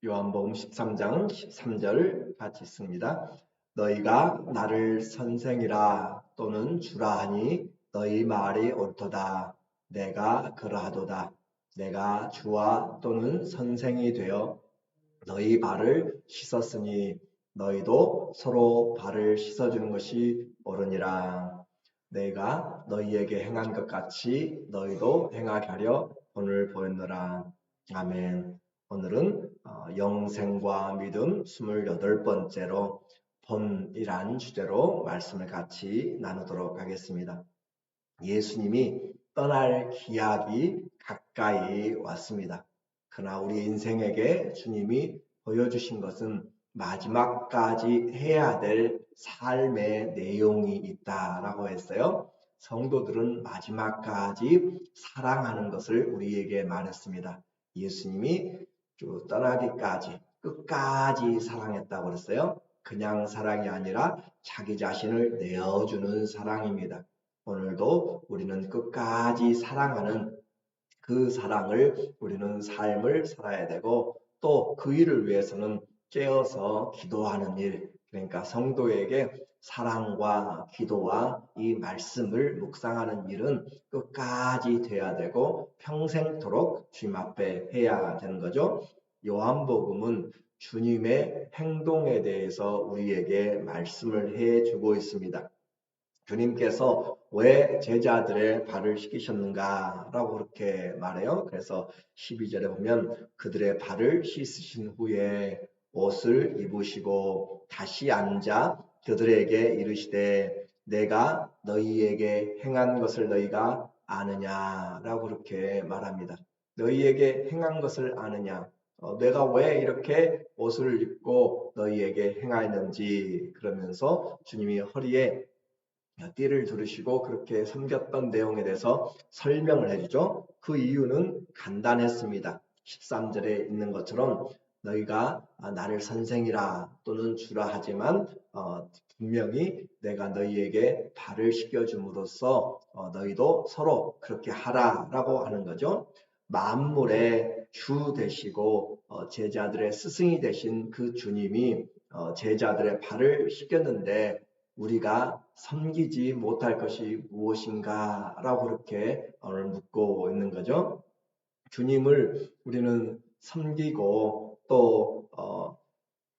요한복음 13장 13절 같이 읽습니다. 너희가 나를 선생이라 또는 주라 하니 너희 말이 옳도다. 내가 그러하도다. 내가 주와 또는 선생이 되어 너희 발을 씻었으니 너희도 서로 발을 씻어주는 것이 옳으니라. 내가 너희에게 행한 것 같이 너희도 행하게 하려 본을 보였노라. 아멘. 오늘은 영생과 믿음 28번째로 본이란 주제로 말씀을 같이 나누도록 하겠습니다. 예수님이 떠날 기약이 가까이 왔습니다. 그러나 우리 인생에게 주님이 보여주신 것은 마지막까지 해야 될 삶의 내용이 있다라고 했어요. 성도들은 마지막까지 사랑하는 것을 우리에게 말했습니다. 예수님이 떠나기까지 끝까지 사랑했다고 그랬어요. 그냥 사랑이 아니라 자기 자신을 내어주는 사랑입니다. 오늘도 우리는 끝까지 사랑하는 그 사랑을 우리는 삶을 살아야 되고 또 그 일을 위해서는 깨어서 기도하는 일, 그러니까 성도에게 사랑과 기도와 이 말씀을 묵상하는 일은 끝까지 돼야 되고 평생토록 주님 앞에 해야 되는 거죠. 요한복음은 주님의 행동에 대해서 우리에게 말씀을 해주고 있습니다. 주님께서 왜 제자들의 발을 씻기셨는가 라고 그렇게 말해요. 그래서 12절에 보면 그들의 발을 씻으신 후에 옷을 입으시고 다시 앉아 그들에게 이르시되 내가 너희에게 행한 것을 너희가 아느냐 라고 그렇게 말합니다. 너희에게 행한 것을 아느냐. 내가 왜 이렇게 옷을 입고 너희에게 행하였는지 그러면서 주님이 허리에 띠를 두르시고 그렇게 섬겼던 내용에 대해서 설명을 해주죠. 그 이유는 간단했습니다. 13절에 있는 것처럼 너희가 나를 선생이라 또는 주라 하지만 분명히 내가 너희에게 발을 씻겨줌으로써 너희도 서로 그렇게 하라라고 하는 거죠. 만물의 주 되시고 제자들의 스승이 되신 그 주님이 제자들의 발을 씻겼는데 우리가 섬기지 못할 것이 무엇인가 라고 그렇게 오늘 묻고 있는 거죠. 주님을 우리는 섬기고 또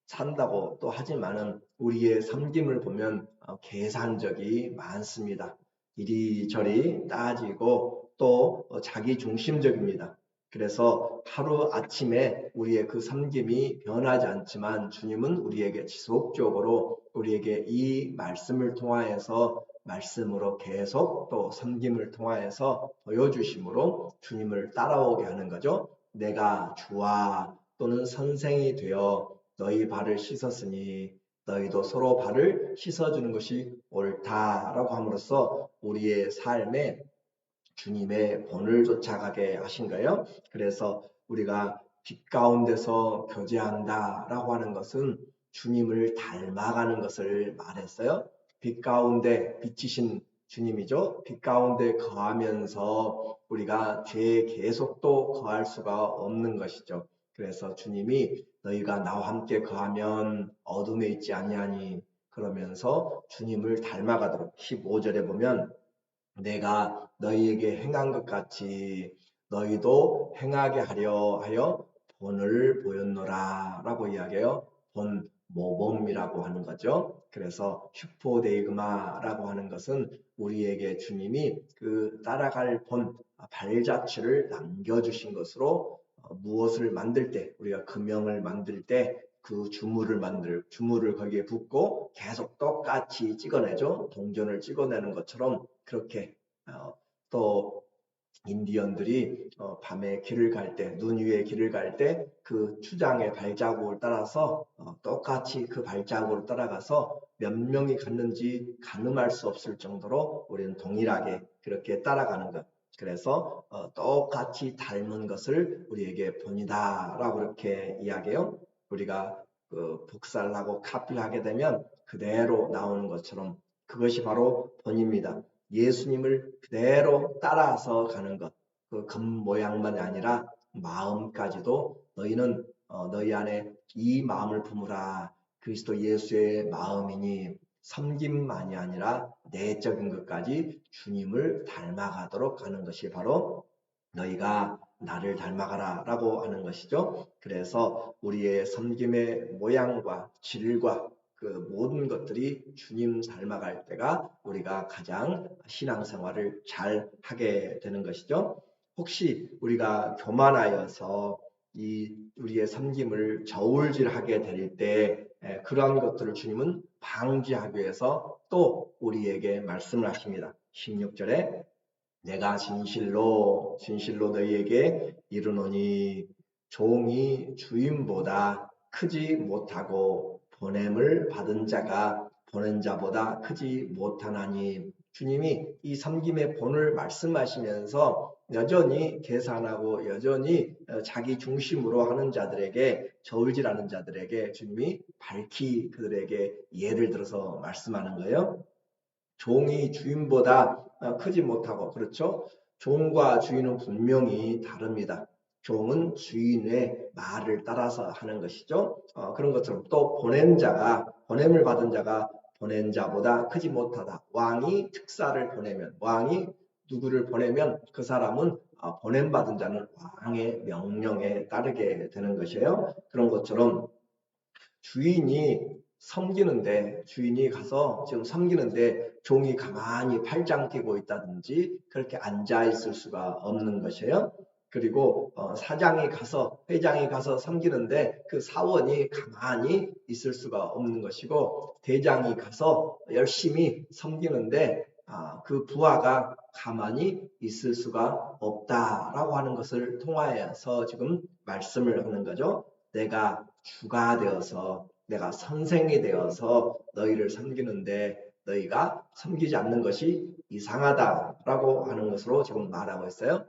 산다고 또 하지만은 우리의 섬김을 보면 계산적이 많습니다. 이리저리 따지고 또 자기 중심적입니다. 그래서 하루 아침에 우리의 그 섬김이 변하지 않지만 주님은 우리에게 지속적으로 우리에게 이 말씀을 통하여서 말씀으로 계속 또 섬김을 통하여서 보여주심으로 주님을 따라오게 하는 거죠. 내가 주와 또는 선생이 되어 너희 발을 씻었으니 너희도 서로 발을 씻어주는 것이 옳다라고 함으로써 우리의 삶에 주님의 본을 쫓아가게 하신 거예요. 그래서 우리가 빛 가운데서 교제한다라고 하는 것은 주님을 닮아가는 것을 말했어요. 빛 가운데 비치신 주님이죠. 빛 가운데 거하면서 우리가 죄의 계속도 거할 수가 없는 것이죠. 그래서 주님이 너희가 나와 함께 거하면 어둠에 있지 아니하니 그러면서 주님을 닮아가도록 15절에 보면 내가 너희에게 행한 것 같이 너희도 행하게 하려 하여 본을 보였노라 라고 이야기해요. 본 모범이라고 하는 거죠. 그래서 슈퍼데이그마라고 하는 것은 우리에게 주님이 그 따라갈 본 발자취를 남겨주신 것으로 무엇을 만들 때 우리가 금형을 만들 때 그 주물을 거기에 붓고 계속 똑같이 찍어내죠. 동전을 찍어내는 것처럼 그렇게 또 인디언들이 밤에 길을 갈 때, 눈 위에 길을 갈 때 그 추장의 발자국을 따라서 똑같이 그 발자국을 따라가서 몇 명이 갔는지 가늠할 수 없을 정도로 우리는 동일하게 그렇게 따라가는 것. 그래서 똑같이 닮은 것을 우리에게 본이다라고 그렇게 이야기해요. 우리가 그 복사를 하고 카피를 하게 되면 그대로 나오는 것처럼 그것이 바로 본입니다. 예수님을 그대로 따라서 가는 것. 그 겉모양만이 아니라 마음까지도 너희는 너희 안에 이 마음을 품으라. 그리스도 예수의 마음이니 섬김만이 아니라 내적인 것까지 주님을 닮아가도록 하는 것이 바로 너희가 나를 닮아가라 라고 하는 것이죠. 그래서 우리의 섬김의 모양과 질과 그 모든 것들이 주님 닮아갈 때가 우리가 가장 신앙생활을 잘 하게 되는 것이죠. 혹시 우리가 교만하여서 우리의 섬김을 저울질하게 될 때 그러한 것들을 주님은 방지하기 위해서 또 우리에게 말씀을 하십니다. 16절에 내가 진실로 너희에게 이르노니 종이 주인보다 크지 못하고 보냄을 받은 자가 보낸 자보다 크지 못하나니. 주님이 이 섬김의 본을 말씀하시면서 여전히 계산하고 여전히 자기 중심으로 하는 자들에게, 저울질하는 자들에게 주님이 밝히 그들에게 예를 들어서 말씀하는 거예요. 종이 주인보다 크지 못하고, 그렇죠? 종과 주인은 분명히 다릅니다. 종은 주인의 말을 따라서 하는 것이죠. 그런 것처럼 또 보냄을 받은 자가 보낸 자보다 크지 못하다. 왕이 특사를 보내면, 왕이 누구를 보내면 그 사람은 보냄받은 자는 왕의 명령에 따르게 되는 것이에요. 그런 것처럼 주인이 가서 지금 섬기는데 종이 가만히 팔짱 끼고 있다든지 그렇게 앉아 있을 수가 없는 것이에요. 그리고 회장이 가서 섬기는데 그 사원이 가만히 있을 수가 없는 것이고, 대장이 가서 열심히 섬기는데 그 부하가 가만히 있을 수가 없다라고 하는 것을 통하여서 지금 말씀을 하는 거죠. 내가 주가 되어서, 내가 선생이 되어서 너희를 섬기는데 너희가 섬기지 않는 것이 이상하다라고 하는 것으로 지금 말하고 있어요.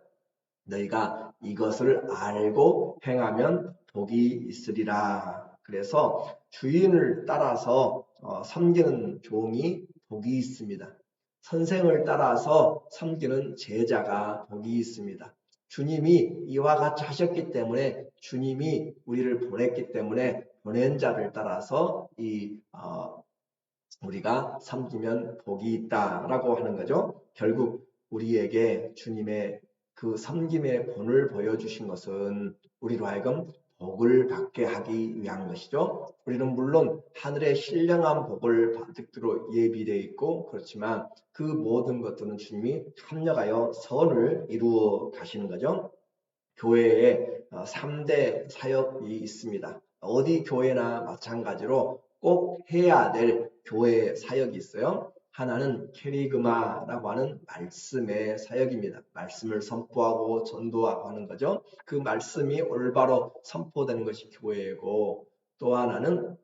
너희가 이것을 알고 행하면 복이 있으리라. 그래서 주인을 따라서 섬기는 종이 복이 있습니다. 선생을 따라서 섬기는 제자가 복이 있습니다. 주님이 이와 같이 하셨기 때문에, 주님이 우리를 보냈기 때문에 보낸 자를 따라서 우리가 섬기면 복이 있다라고 하는 거죠. 결국 우리에게 주님의 그 섬김의 본을 보여주신 것은 우리로 하여금 복을 받게 하기 위한 것이죠. 우리는 물론 하늘의 신령한 복을 받기로 예비되어 있고, 그렇지만 그 모든 것들은 주님이 합력하여 선을 이루어 가시는 거죠. 교회에 3대 사역이 있습니다. 어디 교회나 마찬가지로 꼭 해야 될 교회 사역이 있어요. 하나는 캐리그마라고 하는 말씀의 사역입니다. 말씀을 선포하고 전도하고 하는 거죠. 그 말씀이 올바로 선포되는 것이 교회이고, 또 하나는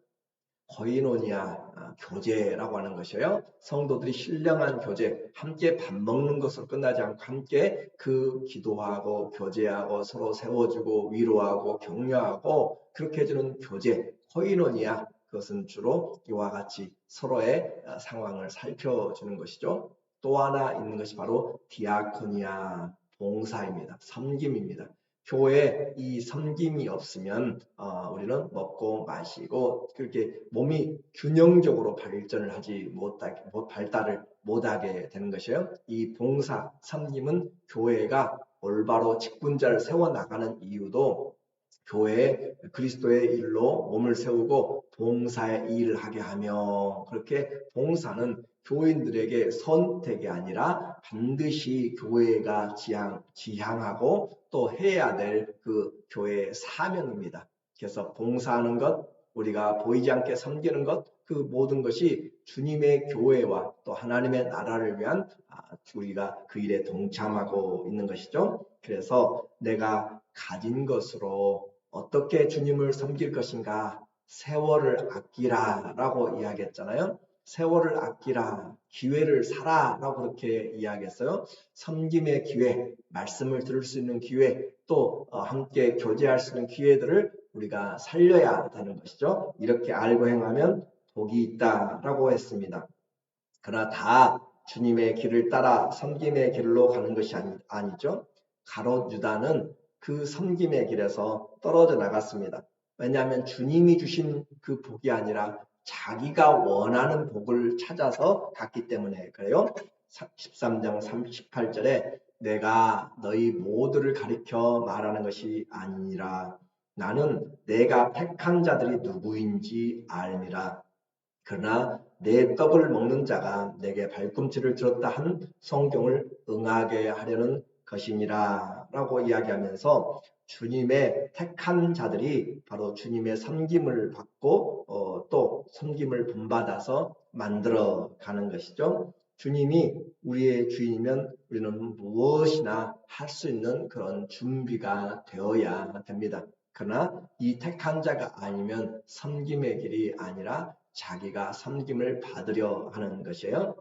거이노니아 교제라고 하는 것이에요. 성도들이 신령한 교제, 함께 밥 먹는 것으로 끝나지 않고 함께 그 기도하고 교제하고 서로 세워주고 위로하고 격려하고 그렇게 해주는 교제, 거이노니아. 그것은 주로 이와 같이 서로의 상황을 살펴주는 것이죠. 또 하나 있는 것이 바로 디아코니아, 봉사입니다. 섬김입니다. 교회에 이 섬김이 없으면 우리는 먹고 마시고 그렇게 몸이 균형적으로 발달을 못하게 되는 것이에요. 이 봉사, 섬김은 교회가 올바로 직분자를 세워나가는 이유도 교회에 그리스도의 일로 몸을 세우고 봉사의 일을 하게 하며, 그렇게 봉사는 교인들에게 선택이 아니라 반드시 교회가 지향하고 또 해야 될 그 교회의 사명입니다. 그래서 봉사하는 것, 우리가 보이지 않게 섬기는 것, 그 모든 것이 주님의 교회와 또 하나님의 나라를 위한 우리가 그 일에 동참하고 있는 것이죠. 그래서 내가 가진 것으로 어떻게 주님을 섬길 것인가? 세월을 아끼라 라고 이야기했잖아요. 세월을 아끼라, 기회를 사라 라고 그렇게 이야기했어요. 섬김의 기회, 말씀을 들을 수 있는 기회, 또 함께 교제할 수 있는 기회들을 우리가 살려야 되는 것이죠. 이렇게 알고 행하면 복이 있다라고 했습니다. 그러나 다 주님의 길을 따라 섬김의 길로 가는 것이 아니죠. 가롯 유다는 그 섬김의 길에서 떨어져 나갔습니다. 왜냐하면 주님이 주신 그 복이 아니라 자기가 원하는 복을 찾아서 갔기 때문에 그래요. 13장 38절에 내가 너희 모두를 가리켜 말하는 것이 아니니라. 나는 내가 택한 자들이 누구인지 알미라. 그러나 내 떡을 먹는 자가 내게 발꿈치를 들었다 한 성경을 응하게 하려는 것이니라 라고 이야기하면서 주님의 택한 자들이 바로 주님의 섬김을 받고 또 섬김을 본받아서 만들어 가는 것이죠. 주님이 우리의 주인이면 우리는 무엇이나 할 수 있는 그런 준비가 되어야 됩니다. 그러나 이 택한 자가 아니면 섬김의 길이 아니라 자기가 섬김을 받으려 하는 것이에요.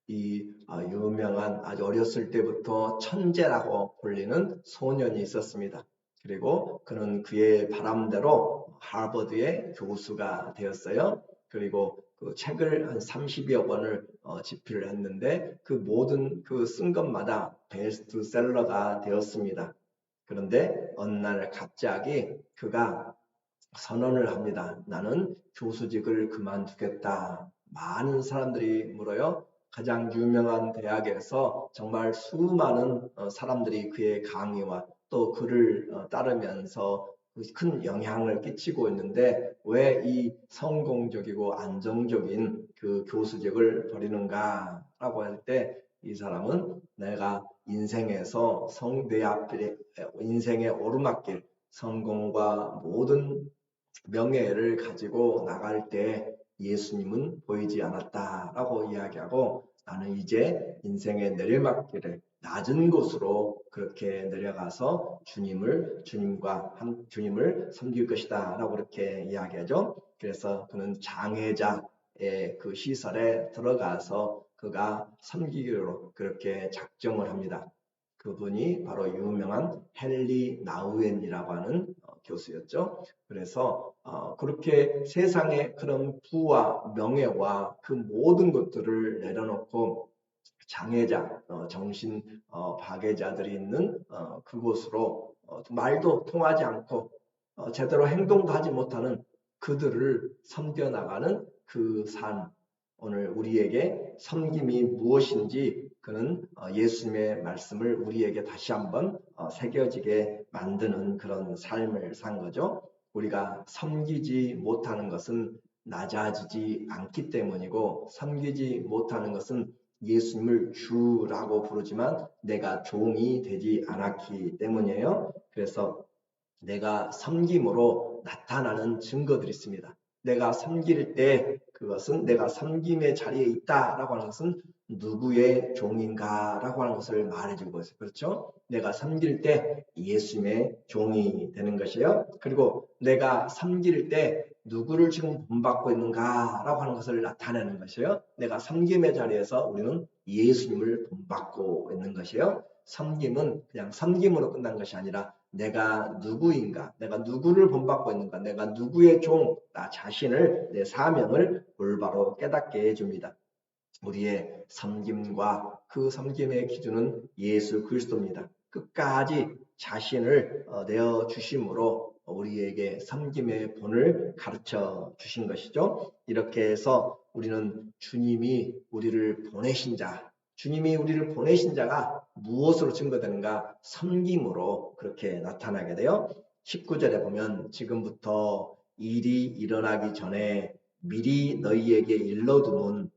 이 유명한 아주 어렸을 때부터 천재라고 불리는 소년이 있었습니다. 그리고 그는 그의 바람대로 하버드의 교수가 되었어요. 그리고 그 책을 한 30여 권을 집필을 했는데 그 모든 그 쓴 것마다 베스트셀러가 되었습니다. 그런데 어느 날 갑자기 그가 선언을 합니다. 나는 교수직을 그만두겠다. 많은 사람들이 물어요. 가장 유명한 대학에서 정말 수많은 사람들이 그의 강의와 또 그를 따르면서 큰 영향을 끼치고 있는데 왜 이 성공적이고 안정적인 그 교수직을 버리는가 라고 할 때 이 사람은 내가 인생에서 내 앞에 인생의 오르막길 성공과 모든 명예를 가지고 나갈 때 예수님은 보이지 않았다라고 이야기하고 나는 이제 인생의 내리막길을 낮은 곳으로 그렇게 내려가서 주님을 섬길 것이다라고 그렇게 이야기하죠. 그래서 그는 장애자의 그 시설에 들어가서 그가 섬기기로 그렇게 작정을 합니다. 그분이 바로 유명한 헨리 나우엔이라고 하는 교수였죠. 그래서 그렇게 세상의 그런 부와 명예와 그 모든 것들을 내려놓고 장애자, 정신 박애자들이 있는 그곳으로 말도 통하지 않고 제대로 행동도 하지 못하는 그들을 섬겨나가는 그 삶. 오늘 우리에게 섬김이 무엇인지 그는 예수님의 말씀을 우리에게 다시 한번 새겨지게 만드는 그런 삶을 산 거죠. 우리가 섬기지 못하는 것은 낮아지지 않기 때문이고 섬기지 못하는 것은 예수님을 주라고 부르지만 내가 종이 되지 않았기 때문이에요. 그래서 내가 섬김으로 나타나는 증거들이 있습니다. 내가 섬길 때 그것은 내가 섬김의 자리에 있다라고 하는 것은 누구의 종인가라고 하는 것을 말해주고 있어요. 그렇죠? 내가 섬길 때 예수님의 종이 되는 것이에요. 그리고 내가 섬길 때 누구를 지금 본받고 있는가라고 하는 것을 나타내는 것이에요. 내가 섬김의 자리에서 우리는 예수님을 본받고 있는 것이에요. 섬김은 그냥 섬김으로 끝난 것이 아니라 내가 누구인가, 내가 누구를 본받고 있는가, 내가 누구의 종, 나 자신을, 내 사명을 올바로 깨닫게 해줍니다. 우리의 섬김과 그 섬김의 기준은 예수 그리스도입니다. 끝까지 자신을 내어주심으로 우리에게 섬김의 본을 가르쳐 주신 것이죠. 이렇게 해서 우리는 주님이 우리를 보내신 자, 주님이 우리를 보내신 자가 무엇으로 증거되는가? 섬김으로 그렇게 나타나게 돼요. 19절에 보면 지금부터 일이 일어나기 전에 미리 너희에게 일러두면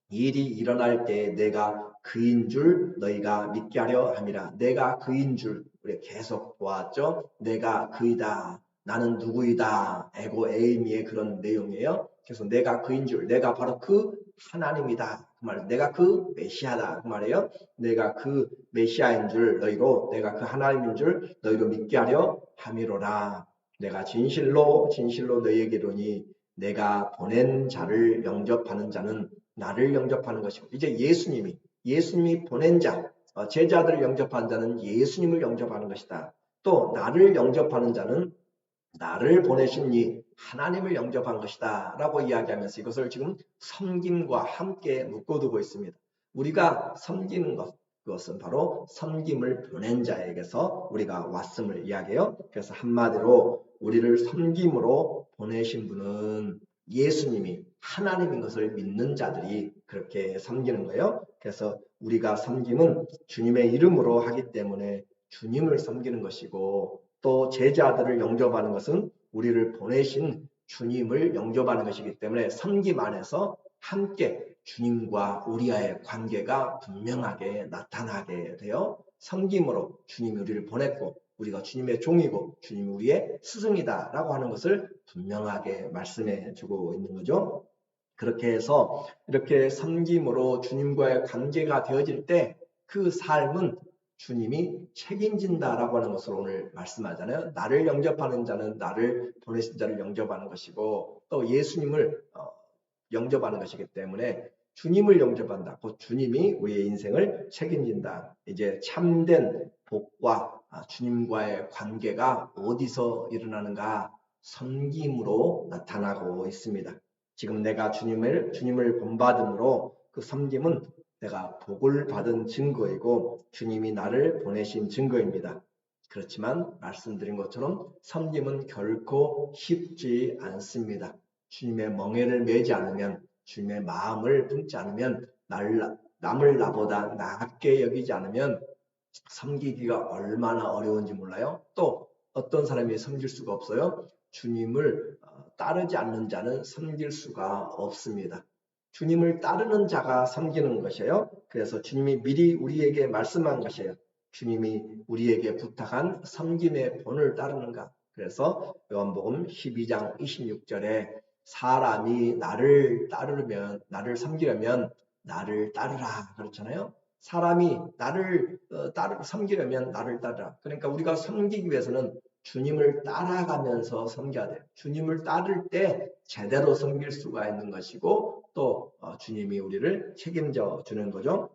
일이 일어날 때 내가 그인 줄 너희가 믿게 하려 함이라. 내가 그인 줄 우리 계속 보았죠. 내가 그이다. 나는 누구이다. 에고 에이미의 그런 내용이에요. 그래서 내가 그인 줄, 내가 바로 그 하나님이다. 그 말, 내가 그 메시아다. 그 말이에요. 내가 그 메시아인 줄 너희로, 내가 그 하나님인 줄 너희로 믿게 하려 함이로라. 내가 진실로 너희에게 이르노니 내가 보낸 자를 영접하는 자는 나를 영접하는 것이고 이제 예수님이 보낸 자, 제자들을 영접하는 자는 예수님을 영접하는 것이다. 또 나를 영접하는 자는 나를 보내신 이 하나님을 영접한 것이다 라고 이야기하면서 이것을 지금 섬김과 함께 묶어두고 있습니다. 우리가 섬기는 것, 그것은 바로 섬김을 보낸 자에게서 우리가 왔음을 이야기해요. 그래서 한마디로 우리를 섬김으로 보내신 분은 예수님이 하나님인 것을 믿는 자들이 그렇게 섬기는 거예요. 그래서 우리가 섬김은 주님의 이름으로 하기 때문에 주님을 섬기는 것이고, 또 제자들을 영접하는 것은 우리를 보내신 주님을 영접하는 것이기 때문에 섬김 안에서 함께 주님과 우리와의 관계가 분명하게 나타나게 되어 섬김으로 주님이 우리를 보냈고 우리가 주님의 종이고 주님이 우리의 스승이다 라고 하는 것을 분명하게 말씀해 주고 있는 거죠. 그렇게 해서 이렇게 섬김으로 주님과의 관계가 되어질 때 그 삶은 주님이 책임진다라고 하는 것을 오늘 말씀하잖아요. 나를 영접하는 자는 나를 보내신 자를 영접하는 것이고 또 예수님을 영접하는 것이기 때문에 주님을 영접한다. 곧 주님이 우리의 인생을 책임진다. 이제 참된 복과 주님과의 관계가 어디서 일어나는가? 섬김으로 나타나고 있습니다. 지금 내가 주님을 본받음으로 그 섬김은 내가 복을 받은 증거이고 주님이 나를 보내신 증거입니다. 그렇지만 말씀드린 것처럼 섬김은 결코 쉽지 않습니다. 주님의 멍에를 매지 않으면, 주님의 마음을 품지 않으면, 남을 나보다 낮게 여기지 않으면 섬기기가 얼마나 어려운지 몰라요. 또 어떤 사람이 섬길 수가 없어요. 주님을 따르지 않는 자는 섬길 수가 없습니다. 주님을 따르는 자가 섬기는 것이에요. 그래서 주님이 미리 우리에게 말씀한 것이에요. 주님이 우리에게 부탁한 섬김의 본을 따르는가. 그래서 요한복음 12장 26절에 사람이 나를 섬기려면 나를 따르라 그렇잖아요. 사람이 나를 섬기려면 나를 따르라. 그러니까 우리가 섬기기 위해서는 주님을 따라가면서 섬겨야 돼요. 주님을 따를 때 제대로 섬길 수가 있는 것이고 또 주님이 우리를 책임져 주는 거죠.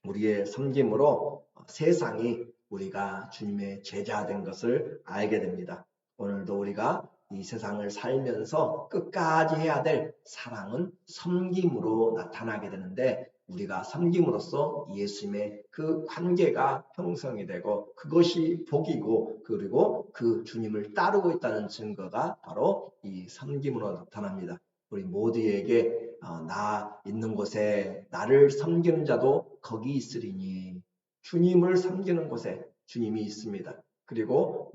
우리의 섬김으로 세상이 우리가 주님의 제자 된 것을 알게 됩니다. 오늘도 우리가 이 세상을 살면서 끝까지 해야 될 사랑은 섬김으로 나타나게 되는데 우리가 섬김으로써 예수님의 그 관계가 형성이 되고 그것이 복이고 그리고 그 주님을 따르고 있다는 증거가 바로 이 섬김으로 나타납니다. 우리 모두에게 나 있는 곳에 나를 섬기는 자도 거기 있으리니 주님을 섬기는 곳에 주님이 있습니다. 그리고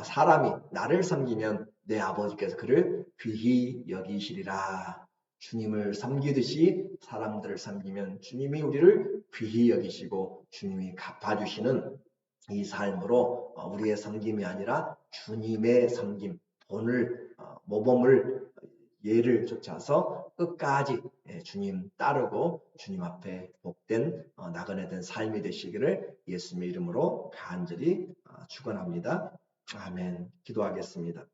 사람이 나를 섬기면 내 아버지께서 그를 귀히 여기시리라. 주님을 섬기듯이 사람들을 섬기면 주님이 우리를 귀히 여기시고 주님이 갚아주시는 이 삶으로 우리의 섬김이 아니라 주님의 섬김, 모범을 예를 쫓아서 끝까지 주님 따르고 주님 앞에 복된 나그네 된 삶이 되시기를 예수님의 이름으로 간절히 축원합니다. 아멘. 기도하겠습니다.